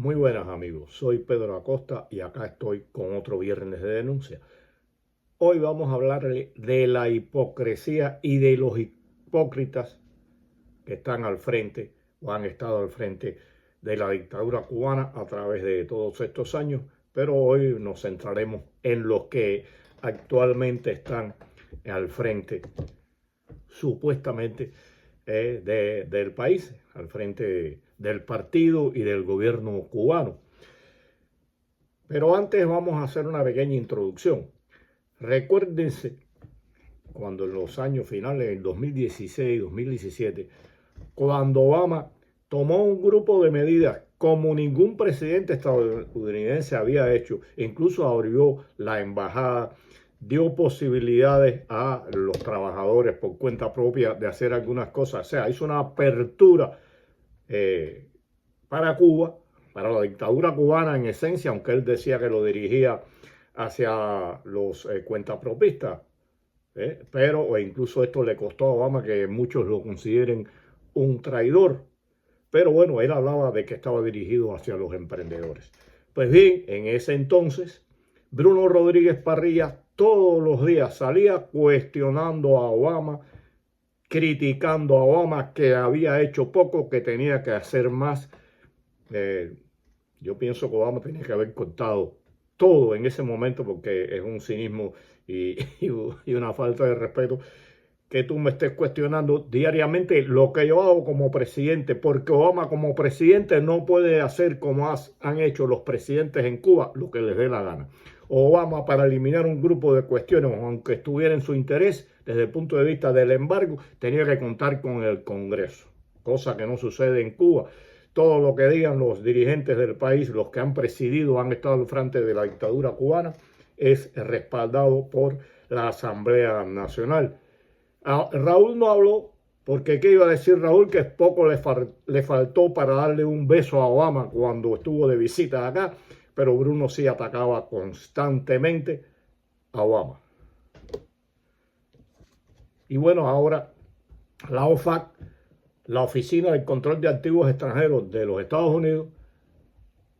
Muy buenas amigos, soy Pedro Acosta y acá estoy con otro viernes de denuncia. Hoy vamos a hablar de la hipocresía y de los hipócritas que están al frente o han estado al frente de la dictadura cubana a través de todos estos años, pero hoy nos centraremos en los que actualmente están al frente, supuestamente, del país, al frente del partido y del gobierno cubano. Pero antes vamos a hacer una pequeña introducción. Recuérdense cuando en los años finales, en 2016, 2017, cuando Obama tomó un grupo de medidas como ningún presidente estadounidense había hecho, incluso abrió la embajada, dio posibilidades a los trabajadores por cuenta propia de hacer algunas cosas, o sea, hizo una apertura para Cuba, para la dictadura cubana en esencia, aunque él decía que lo dirigía hacia los cuentapropistas, pero incluso esto le costó a Obama que muchos lo consideren un traidor, pero bueno, él hablaba de que estaba dirigido hacia los emprendedores. Pues bien, en ese entonces, Bruno Rodríguez Parrilla todos los días salía cuestionando a Obama, criticando a Obama que había hecho poco, que tenía que hacer más. Yo pienso que Obama tenía que haber cortado todo en ese momento porque es un cinismo y una falta de respeto que tú me estés cuestionando diariamente lo que yo hago como presidente, porque Obama como presidente no puede hacer como han hecho los presidentes en Cuba lo que les dé la gana. Obama, para eliminar un grupo de cuestiones, aunque estuviera en su interés desde el punto de vista del embargo, tenía que contar con el Congreso, cosa que no sucede en Cuba. Todo lo que digan los dirigentes del país, los que han presidido, han estado al frente de la dictadura cubana, es respaldado por la Asamblea Nacional. Raúl no habló porque ¿qué iba a decir Raúl? Que poco le faltó para darle un beso a Obama cuando estuvo de visita acá, pero Bruno sí atacaba constantemente a Obama. Y bueno, ahora la OFAC, la Oficina del Control de Activos Extranjeros de los Estados Unidos,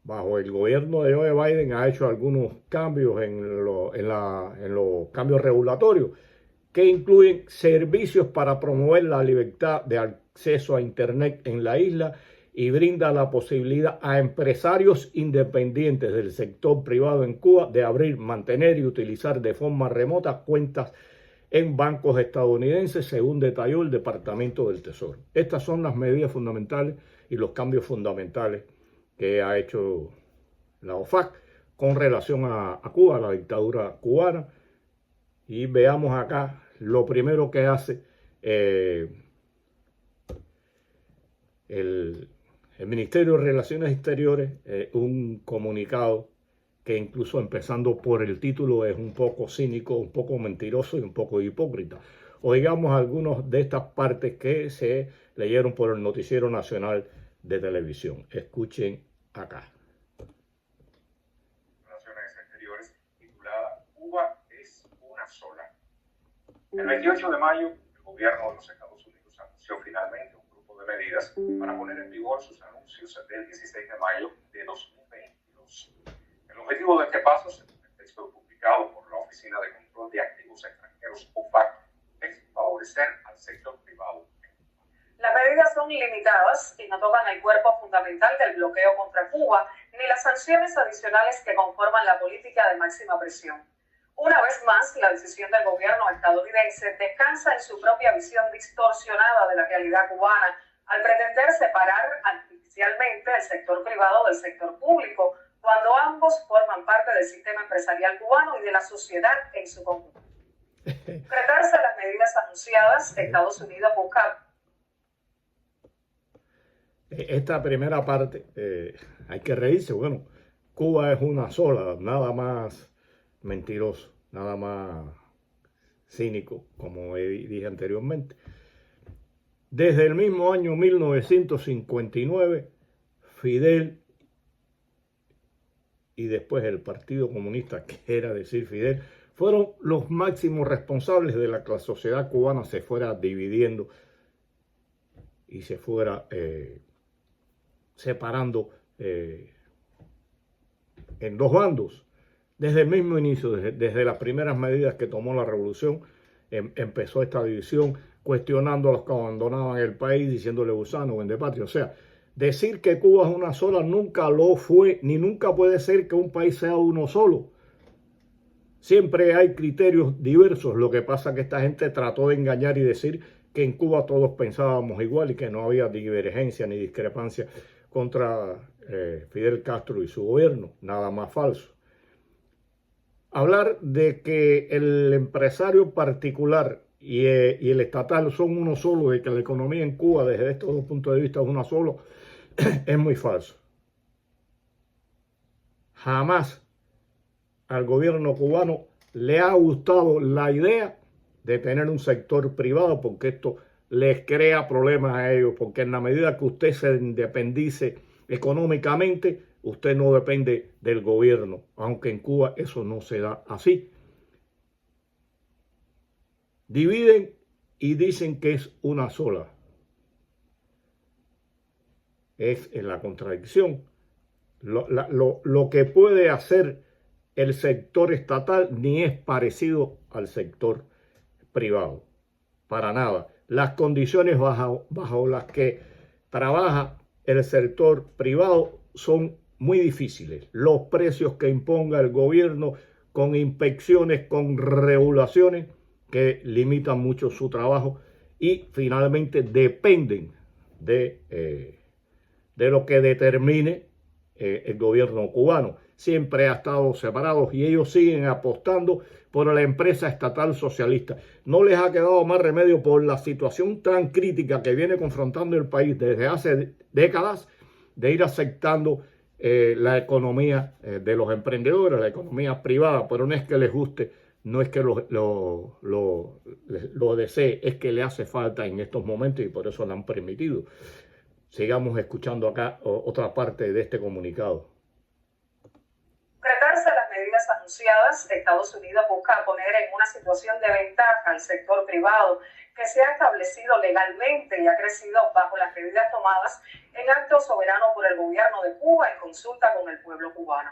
bajo el gobierno de Joe Biden, ha hecho algunos cambios en los cambios regulatorios que incluyen servicios para promover la libertad de acceso a Internet en la isla y brinda la posibilidad a empresarios independientes del sector privado en Cuba de abrir, mantener y utilizar de forma remota cuentas en bancos estadounidenses, según detalló el Departamento del Tesoro. Estas son las medidas fundamentales y los cambios fundamentales que ha hecho la OFAC con relación a Cuba, a la dictadura cubana. Y veamos acá lo primero que hace el Ministerio de Relaciones Exteriores, un comunicado que incluso empezando por el título es un poco cínico, un poco mentiroso y un poco hipócrita. Oigamos algunas de estas partes que se leyeron por el Noticiero Nacional de Televisión. Escuchen acá. Relaciones Exteriores, titulada Cuba es una sola. El 28 de mayo, el gobierno de los Estados Unidos anunció finalmente un grupo de medidas para poner en vigor sus anuncios del 16 de mayo de 2022. El objetivo de este paso, según el texto publicado por la Oficina de Control de Activos Extranjeros, OFAC, es favorecer al sector privado. Las medidas son limitadas y no tocan el cuerpo fundamental del bloqueo contra Cuba ni las sanciones adicionales que conforman la política de máxima presión. Una vez más, la decisión del gobierno estadounidense descansa en su propia visión distorsionada de la realidad cubana al pretender separar artificialmente el sector privado del sector público, cuando ambos forman parte del sistema empresarial cubano y de la sociedad en su conjunto. Concretarse las medidas anunciadas, Estados Unidos busca. Esta primera parte, hay que reírse. Bueno, Cuba es una sola, nada más mentiroso, nada más cínico, como dije anteriormente. Desde el mismo año 1959, Fidel y después el Partido Comunista, que era decir Fidel, fueron los máximos responsables de que la sociedad cubana se fuera dividiendo y se fuera separando en dos bandos. Desde el mismo inicio, desde las primeras medidas que tomó la revolución, empezó esta división, cuestionando a los que abandonaban el país, diciéndole gusano, vendepatria. O sea, decir que Cuba es una sola nunca lo fue, ni nunca puede ser que un país sea uno solo. Siempre hay criterios diversos. Lo que pasa es que esta gente trató de engañar y decir que en Cuba todos pensábamos igual y que no había divergencia ni discrepancia contra Fidel Castro y su gobierno. Nada más falso. Hablar de que el empresario particular y el estatal son uno solo, de que la economía en Cuba desde estos dos puntos de vista es una sola, es muy falso. Jamás al gobierno cubano le ha gustado la idea de tener un sector privado, porque esto les crea problemas a ellos, porque en la medida que usted se independice económicamente, usted no depende del gobierno, aunque en Cuba eso no se da así. Dividen y dicen que es una sola. Es en la contradicción. Lo que puede hacer el sector estatal ni es parecido al sector privado. Para nada. Las condiciones bajo las que trabaja el sector privado son muy difíciles. Los precios que imponga el gobierno con inspecciones, con regulaciones que limitan mucho su trabajo y finalmente dependen de lo que determine el gobierno cubano. Siempre ha estado separados y ellos siguen apostando por la empresa estatal socialista. No les ha quedado más remedio por la situación tan crítica que viene confrontando el país desde hace décadas de ir aceptando la economía de los emprendedores, la economía privada, pero no es que les guste, no es que lo desee, es que le hace falta en estos momentos y por eso lo han permitido. Sigamos escuchando acá otra parte de este comunicado. Concretarse las medidas anunciadas, Estados Unidos busca poner en una situación de ventaja al sector privado que se ha establecido legalmente y ha crecido bajo las medidas tomadas en acto soberano por el gobierno de Cuba en consulta con el pueblo cubano.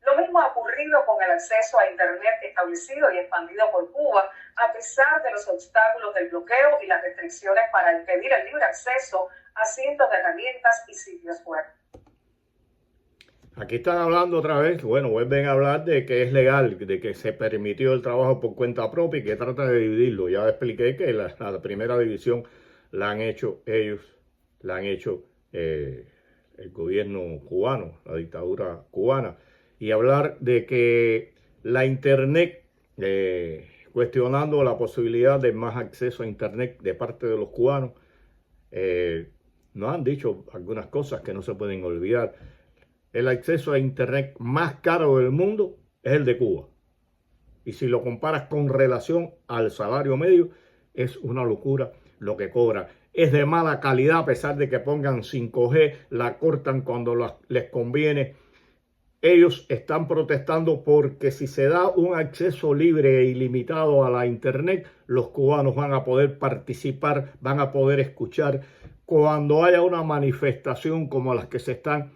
Lo mismo ha ocurrido con el acceso a Internet establecido y expandido por Cuba, a pesar de los obstáculos del bloqueo y las restricciones para impedir el libre acceso a cientos de herramientas y sitios web. Aquí están hablando otra vez, bueno, vuelven a hablar de que es legal, de que se permitió el trabajo por cuenta propia y que trata de dividirlo. Ya expliqué que la primera división la han hecho ellos, la han hecho el gobierno cubano, la dictadura cubana. Y hablar de que la Internet, cuestionando la posibilidad de más acceso a Internet de parte de los cubanos, nos han dicho algunas cosas que no se pueden olvidar. El acceso a Internet más caro del mundo es el de Cuba. Y si lo comparas con relación al salario medio, es una locura lo que cobra. Es de mala calidad a pesar de que pongan 5G, la cortan cuando les conviene. Ellos están protestando porque si se da un acceso libre e ilimitado a la Internet, los cubanos van a poder participar, van a poder escuchar. Cuando haya una manifestación como las que se están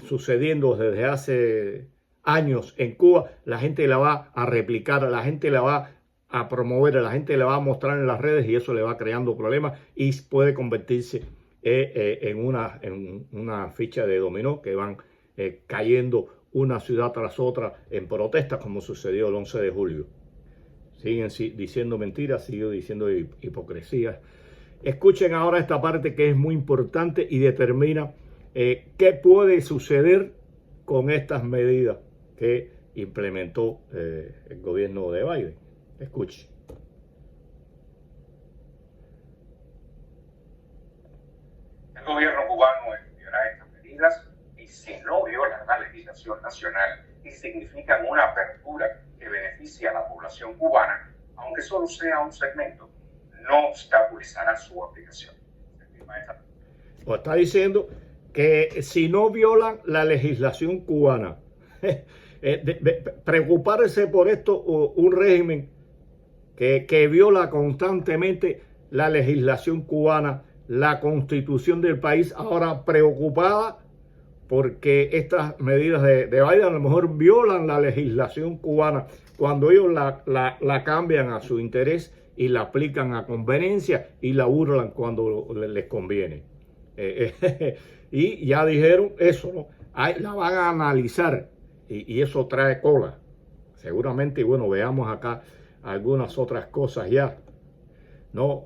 sucediendo desde hace años en Cuba, la gente la va a replicar, la gente la va a promover, la gente la va a mostrar en las redes y eso le va creando problemas y puede convertirse en una ficha de dominó que van cayendo una ciudad tras otra en protestas como sucedió el 11 de julio. Siguen diciendo mentiras, siguen diciendo hipocresías. Escuchen ahora esta parte que es muy importante y determina qué puede suceder con estas medidas que implementó el gobierno de Biden. Escuchen. El gobierno cubano estudiará estas medidas y si no violan la legislación nacional y significan una apertura que beneficia a la población cubana, aunque solo sea un segmento, no obstaculizará su aplicación. O está diciendo que si no violan la legislación cubana, preocuparse por esto, un régimen que viola constantemente la legislación cubana, la constitución del país, ahora preocupada porque estas medidas de Biden a lo mejor violan la legislación cubana cuando ellos la cambian a su interés y la aplican a conveniencia y la burlan cuando les conviene. Y ya dijeron eso, ¿no? La van a analizar y eso trae cola. Seguramente, y bueno, veamos acá algunas otras cosas ya, ¿no?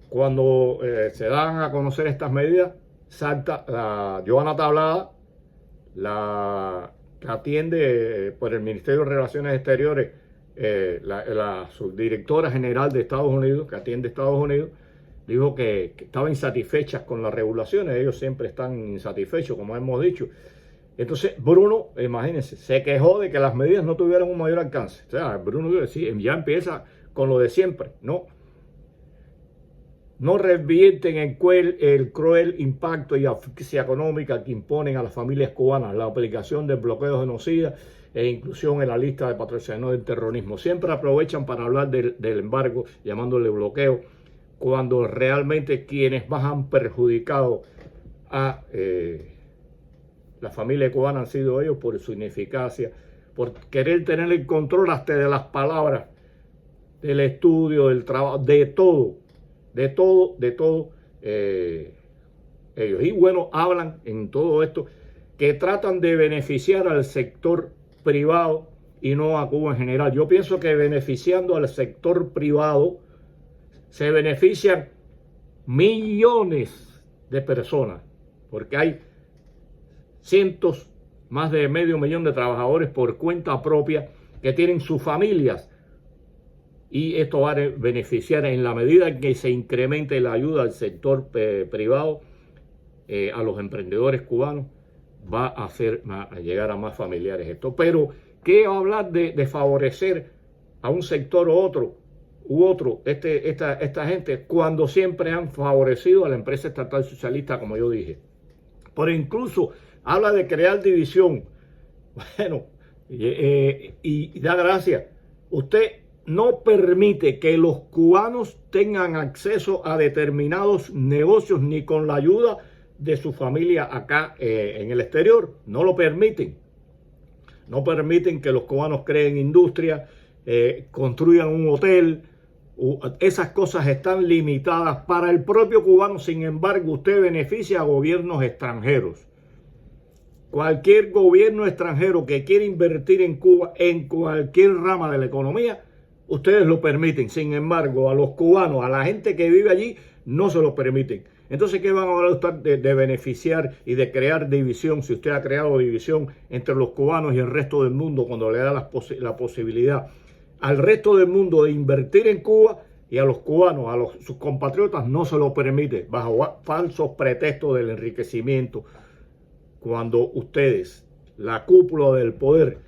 Cuando se dan a conocer estas medidas, salta la Johanna Tablada, la que atiende por el Ministerio de Relaciones Exteriores, la subdirectora general de Estados Unidos, que atiende Estados Unidos, dijo que estaba insatisfecha con las regulaciones. Ellos siempre están insatisfechos, como hemos dicho. Entonces Bruno, imagínense, se quejó de que las medidas no tuvieran un mayor alcance. O sea, Bruno ya empieza con lo de siempre, ¿no? No revierten el cruel impacto y asfixia económica que imponen a las familias cubanas la aplicación del bloqueo genocida e inclusión en la lista de patrocinadores del terrorismo. Siempre aprovechan para hablar del embargo, llamándole bloqueo, cuando realmente quienes más han perjudicado a la familia cubana han sido ellos por su ineficacia, por querer tener el control hasta de las palabras, del estudio, del trabajo, de todo ellos. Y bueno, hablan en todo esto que tratan de beneficiar al sector privado y no a Cuba en general. Yo pienso que beneficiando al sector privado se benefician millones de personas, porque hay más de medio millón de trabajadores por cuenta propia que tienen sus familias. Y esto va a beneficiar en la medida en que se incremente la ayuda al sector privado, a los emprendedores cubanos, va a llegar a más familiares esto. Pero, ¿qué va a hablar de favorecer a un sector u otro, esta gente, cuando siempre han favorecido a la empresa estatal socialista, como yo dije? Pero incluso habla de crear división. Bueno, y da gracias. Usted no permite que los cubanos tengan acceso a determinados negocios ni con la ayuda de su familia acá en el exterior. No lo permiten. No permiten que los cubanos creen industria, construyan un hotel. Esas cosas están limitadas para el propio cubano. Sin embargo, usted beneficia a gobiernos extranjeros. Cualquier gobierno extranjero que quiera invertir en Cuba en cualquier rama de la economía, ustedes lo permiten. Sin embargo, a los cubanos, a la gente que vive allí, no se lo permiten. Entonces, ¿qué van a hablar de beneficiar y de crear división? Si usted ha creado división entre los cubanos y el resto del mundo, cuando le da la posibilidad al resto del mundo de invertir en Cuba, y a los cubanos, sus compatriotas, no se lo permite, bajo falsos pretextos del enriquecimiento, cuando ustedes, la cúpula del poder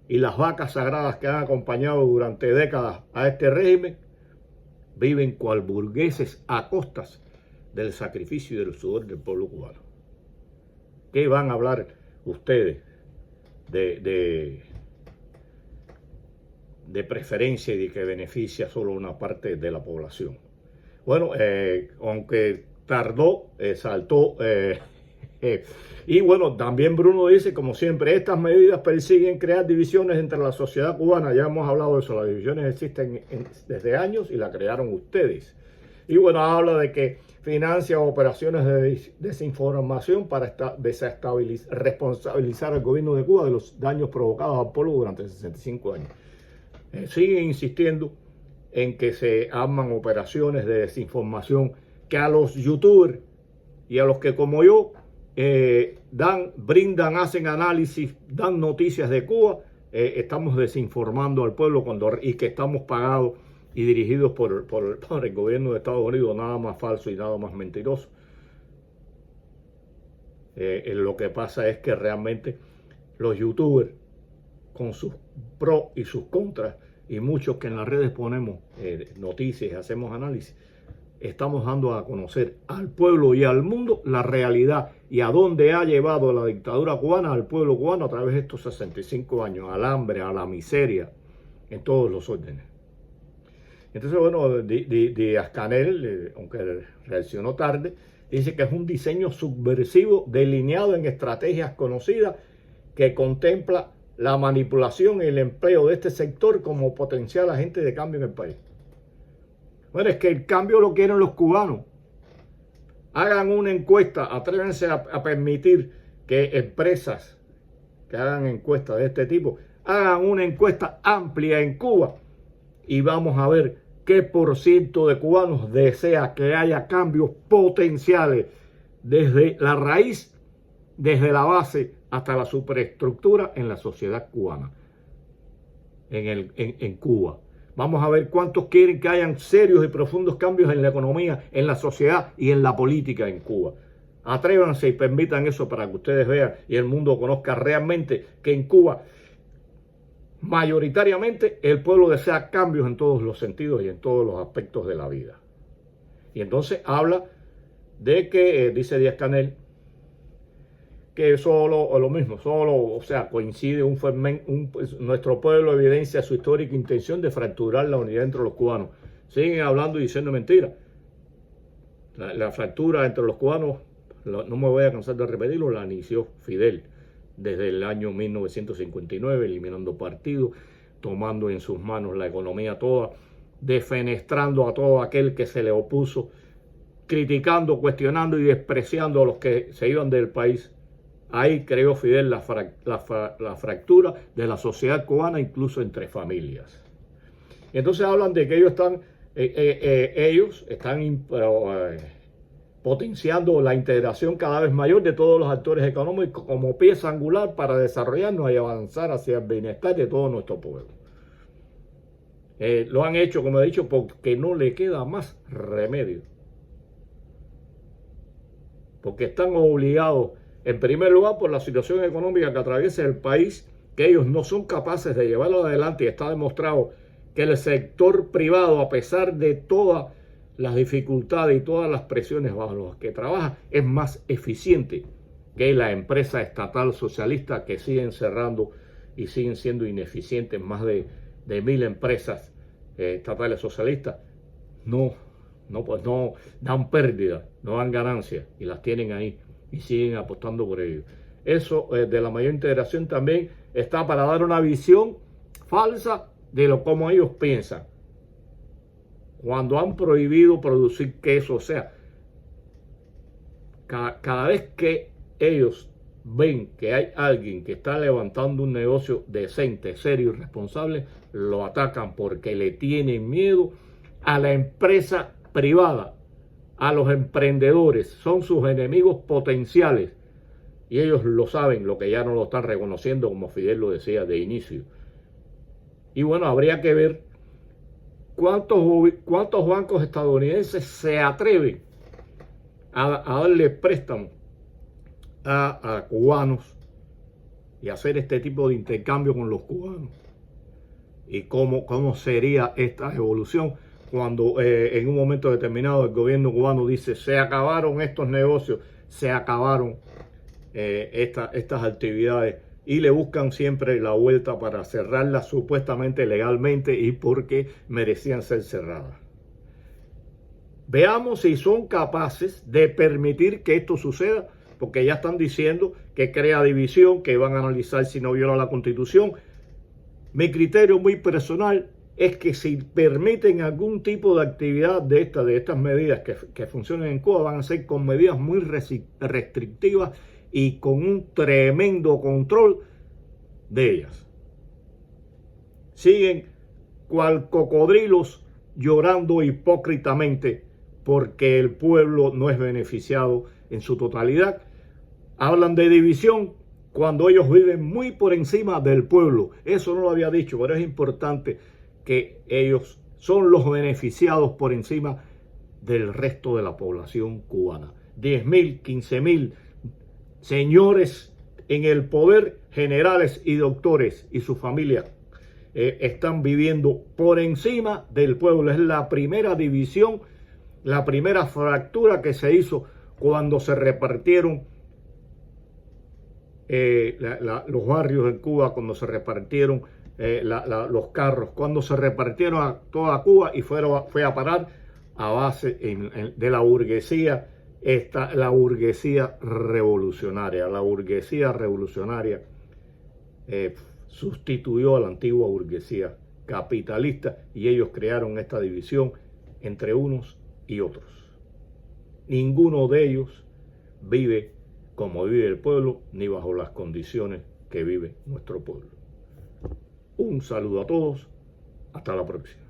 y las vacas sagradas que han acompañado durante décadas a este régimen, viven cual burgueses a costas del sacrificio y del sudor del pueblo cubano. ¿Qué van a hablar ustedes de preferencia y de que beneficia solo una parte de la población? Bueno, aunque tardó, saltó. Y bueno, también Bruno dice, como siempre, estas medidas persiguen crear divisiones entre la sociedad cubana. Ya hemos hablado de eso, las divisiones existen desde años y las crearon ustedes. Y bueno, habla de que financia operaciones de desinformación para responsabilizar al gobierno de Cuba de los daños provocados al pueblo durante 65 años. Sigue insistiendo en que se arman operaciones de desinformación que a los youtubers y a los que como yo brindan, hacen análisis, dan noticias de Cuba, estamos desinformando al pueblo y que estamos pagados y dirigidos por el gobierno de Estados Unidos. Nada más falso y nada más mentiroso. Lo que pasa es que realmente los youtubers, con sus pros y sus contras, y muchos que en las redes ponemos noticias y hacemos análisis, estamos dando a conocer al pueblo y al mundo la realidad y a dónde ha llevado la dictadura cubana al pueblo cubano a través de estos 65 años, al hambre, a la miseria, en todos los órdenes. Entonces, bueno, Díaz-Canel, aunque reaccionó tarde, Dice que es un diseño subversivo delineado en estrategias conocidas que contempla la manipulación y el empleo de este sector como potencial agente de cambio en el país. Bueno, es que el cambio lo quieren los cubanos. Hagan una encuesta, atrévense a permitir que empresas que hagan encuestas de este tipo, hagan una encuesta amplia en Cuba y vamos a ver qué % de cubanos desea que haya cambios potenciales desde la raíz, desde la base hasta la superestructura en la sociedad cubana, en Cuba. Vamos a ver cuántos quieren que hayan serios y profundos cambios en la economía, en la sociedad y en la política en Cuba. Atrévanse y permitan eso para que ustedes vean y el mundo conozca realmente que en Cuba mayoritariamente el pueblo desea cambios en todos los sentidos y en todos los aspectos de la vida. Y entonces habla de que, dice Díaz-Canel, que solo coincide nuestro pueblo evidencia su histórica intención de fracturar la unidad entre los cubanos. Siguen hablando y diciendo mentiras. La fractura entre los cubanos, no me voy a cansar de repetirlo, la inició Fidel desde el año 1959, eliminando partidos, tomando en sus manos la economía toda, defenestrando a todo aquel que se le opuso, criticando, cuestionando y despreciando a los que se iban del país. Ahí creó Fidel la fractura de la sociedad cubana, incluso entre familias. Y entonces hablan de que ellos están potenciando la integración cada vez mayor de todos los actores económicos como pieza angular para desarrollarnos y avanzar hacia el bienestar de todo nuestro pueblo. Lo han hecho, como he dicho, porque no le queda más remedio. Porque están obligados, en primer lugar, por la situación económica que atraviesa el país, que ellos no son capaces de llevarlo adelante, y está demostrado que el sector privado, a pesar de todas las dificultades y todas las presiones bajo las que trabaja, es más eficiente que la empresa estatal socialista, que siguen cerrando y siguen siendo ineficientes. Más de 1000 empresas estatales socialistas no dan pérdida, no dan ganancias y las tienen ahí y siguen apostando por ello. Eso de la mayor integración también está para dar una visión falsa de cómo ellos piensan. Cuando han prohibido producir queso, o sea, cada vez que ellos ven que hay alguien que está levantando un negocio decente, serio y responsable, lo atacan porque le tienen miedo a la empresa privada, a los emprendedores. Son sus enemigos potenciales y ellos lo saben, lo que ya no lo están reconociendo, como Fidel lo decía de inicio. Y bueno, habría que ver cuántos bancos estadounidenses se atreven a darle préstamo a cubanos y hacer este tipo de intercambio con los cubanos. Y cómo sería esta evolución cuando en un momento determinado el gobierno cubano dice: se acabaron estos negocios, se acabaron estas actividades, y le buscan siempre la vuelta para cerrarlas supuestamente legalmente y porque merecían ser cerradas. Veamos si son capaces de permitir que esto suceda, porque ya están diciendo que crea división, que van a analizar si no viola la Constitución. Mi criterio muy personal es que si permiten algún tipo de actividad de estas medidas que funcionen en Cuba, van a ser con medidas muy restrictivas y con un tremendo control de ellas. Siguen cual cocodrilos llorando hipócritamente porque el pueblo no es beneficiado en su totalidad. Hablan de división cuando ellos viven muy por encima del pueblo. Eso no lo había dicho, pero es importante que ellos son los beneficiados por encima del resto de la población cubana. 10.000, 15.000 señores en el poder, generales y doctores y sus familias están viviendo por encima del pueblo. Es la primera división, la primera fractura que se hizo cuando se repartieron los barrios en Cuba, cuando se repartieron los carros, cuando se repartieron a toda Cuba y fue a parar a base de la burguesía la burguesía revolucionaria. La burguesía revolucionaria sustituyó a la antigua burguesía capitalista y ellos crearon esta división entre unos y otros. Ninguno de ellos vive como vive el pueblo, ni bajo las condiciones que vive nuestro pueblo. Un saludo a todos, hasta la próxima.